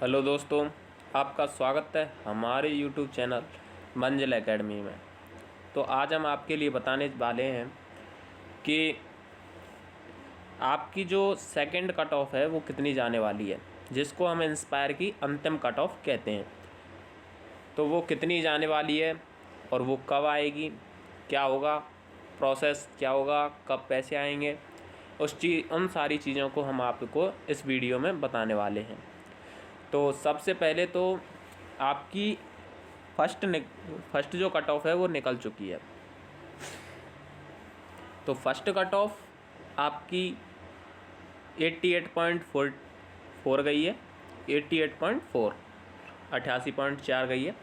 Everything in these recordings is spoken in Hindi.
हेलो दोस्तों, आपका स्वागत है हमारे यूट्यूब चैनल मंजिल एकेडमी में। तो आज हम आपके लिए बताने वाले हैं कि आपकी जो सेकंड कट ऑफ है वो कितनी जाने वाली है, जिसको हम इंस्पायर की अंतिम कट ऑफ कहते हैं। तो वो कितनी जाने वाली है और वो कब आएगी, क्या होगा, प्रोसेस क्या होगा, कब पैसे आएंगे, उन सारी चीज़ों को हम आपको इस वीडियो में बताने वाले हैं। तो सबसे पहले तो आपकी फर्स्ट जो कट ऑफ है वो निकल चुकी है। तो फर्स्ट कट ऑफ आपकी 88.4 गई है, 88.4 88.4 गई है।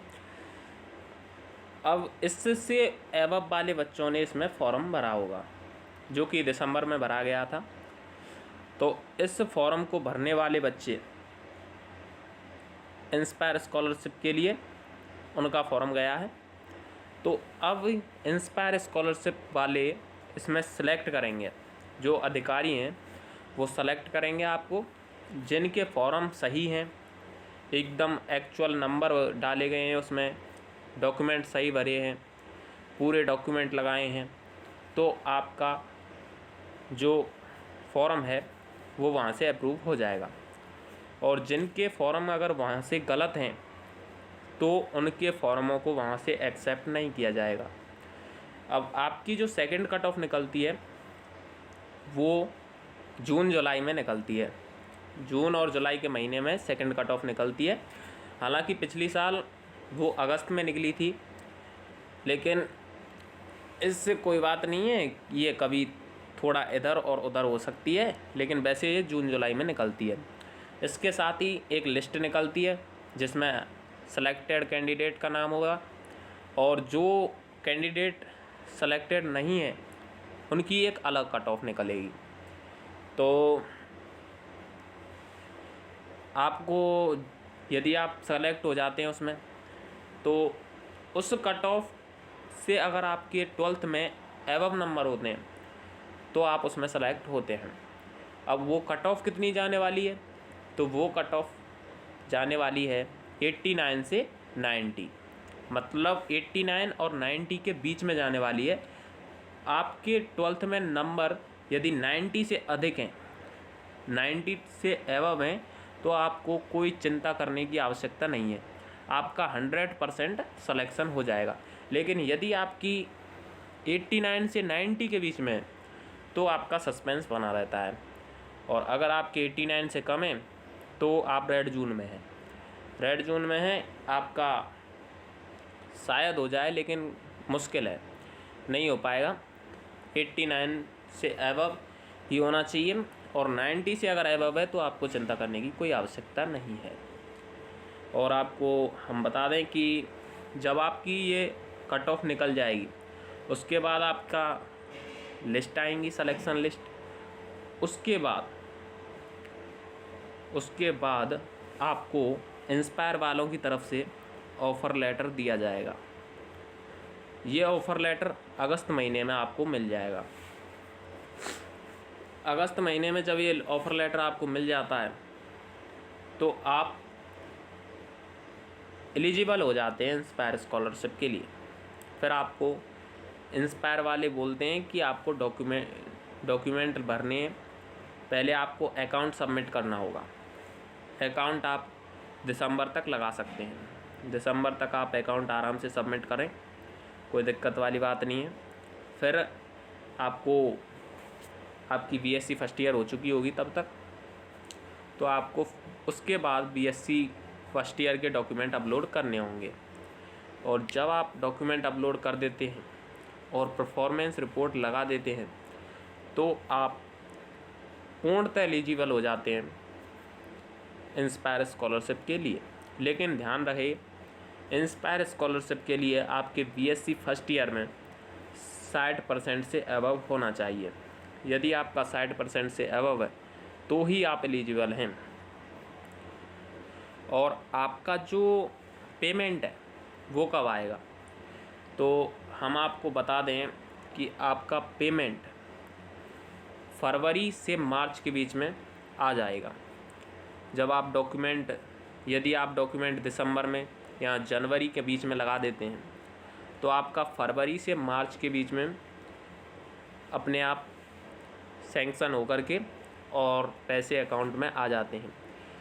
अब इससे एवब वाले बच्चों ने इसमें फॉर्म भरा होगा, जो कि दिसंबर में भरा गया था। तो इस फॉर्म को भरने वाले बच्चे इंस्पायर स्कॉलरशिप के लिए उनका फॉर्म गया है। तो अब इंस्पायर स्कॉलरशिप वाले इसमें सेलेक्ट करेंगे, जो अधिकारी हैं वो सेलेक्ट करेंगे आपको, जिनके फॉर्म सही हैं, एकदम एक्चुअल नंबर डाले गए हैं, उसमें डॉक्यूमेंट सही भरे हैं, पूरे डॉक्यूमेंट लगाए हैं, तो आपका जो फॉर्म है वो वहाँ से अप्रूव हो जाएगा। और जिनके फॉर्म अगर वहाँ से गलत हैं तो उनके फॉर्मों को वहाँ से एक्सेप्ट नहीं किया जाएगा। अब आपकी जो सेकंड कट ऑफ निकलती है वो जून जुलाई में निकलती है। जून और जुलाई के महीने में सेकंड कट ऑफ निकलती है। हालांकि पिछली साल वो अगस्त में निकली थी, लेकिन इससे कोई बात नहीं है, ये कभी थोड़ा इधर और उधर हो सकती है, लेकिन वैसे ये जून जुलाई में निकलती है। इसके साथ ही एक लिस्ट निकलती है जिसमें सेलेक्टेड कैंडिडेट का नाम होगा, और जो कैंडिडेट सेलेक्टेड नहीं है उनकी एक अलग कट ऑफ निकलेगी। तो आपको यदि आप सेलेक्ट हो जाते हैं उसमें, तो उस कट ऑफ से अगर आपके 12th में एवब नंबर होते हैं तो आप उसमें सेलेक्ट होते हैं। अब वो कट ऑफ कितनी जाने वाली है, तो वो कट ऑफ जाने वाली है 89 से 90, मतलब 89 और 90 के बीच में जाने वाली है। आपके 12th में नंबर यदि 90 से अधिक हैं, 90 से एवब हैं, तो आपको कोई चिंता करने की आवश्यकता नहीं है, आपका 100% सिलेक्शन हो जाएगा। लेकिन यदि आपकी 89 से 90 के बीच में है तो आपका सस्पेंस बना रहता है। और अगर आपके 89 से कम है तो आप रेड जोन में हैं। रेड जोन में है, आपका शायद हो जाए लेकिन मुश्किल है, नहीं हो पाएगा। 89 से एबव ही होना चाहिए, और 90 से अगर एबव है तो आपको चिंता करने की कोई आवश्यकता नहीं है। और आपको हम बता दें कि जब आपकी ये कट ऑफ निकल जाएगी उसके बाद आपका लिस्ट आएंगी, सिलेक्शन लिस्ट। उसके बाद आपको इंस्पायर वालों की तरफ से ऑफ़र लेटर दिया जाएगा। ये ऑफ़र लेटर अगस्त महीने में आपको मिल जाएगा। अगस्त महीने में जब ये ऑफ़र लेटर आपको मिल जाता है तो आप एलिजिबल हो जाते हैं इंस्पायर स्कॉलरशिप के लिए। फिर आपको इंस्पायर वाले बोलते हैं कि आपको डॉक्यूमेंट भरने हैं। पहले आपको अकाउंट सबमिट करना होगा। अकाउंट आप दिसंबर तक लगा सकते हैं। दिसंबर तक आप अकाउंट आराम से सबमिट करें, कोई दिक्कत वाली बात नहीं है। फिर आपकी बीएससी फर्स्ट ईयर हो चुकी होगी तब तक, तो आपको उसके बाद बीएससी फर्स्ट ईयर के डॉक्यूमेंट अपलोड करने होंगे। और जब आप डॉक्यूमेंट अपलोड कर देते हैं और परफॉर्मेंस रिपोर्ट लगा देते हैं तो आप पूर्णतः एलिजिबल हो जाते हैं इंस्पायर स्कॉलरशिप के लिए। लेकिन ध्यान रहे, इंस्पायर स्कॉलरशिप के लिए आपके बीएससी फर्स्ट ईयर में 60% से अबव होना चाहिए। यदि आपका 60% से अबव है तो ही आप एलिजिबल हैं। और आपका जो पेमेंट है वो कब आएगा, तो हम आपको बता दें कि आपका पेमेंट फरवरी से मार्च के बीच में आ जाएगा। जब आप डॉक्यूमेंट यदि आप डॉक्यूमेंट दिसंबर में या जनवरी के बीच में लगा देते हैं तो आपका फरवरी से मार्च के बीच में अपने आप सैंक्शन होकर के और पैसे अकाउंट में आ जाते हैं।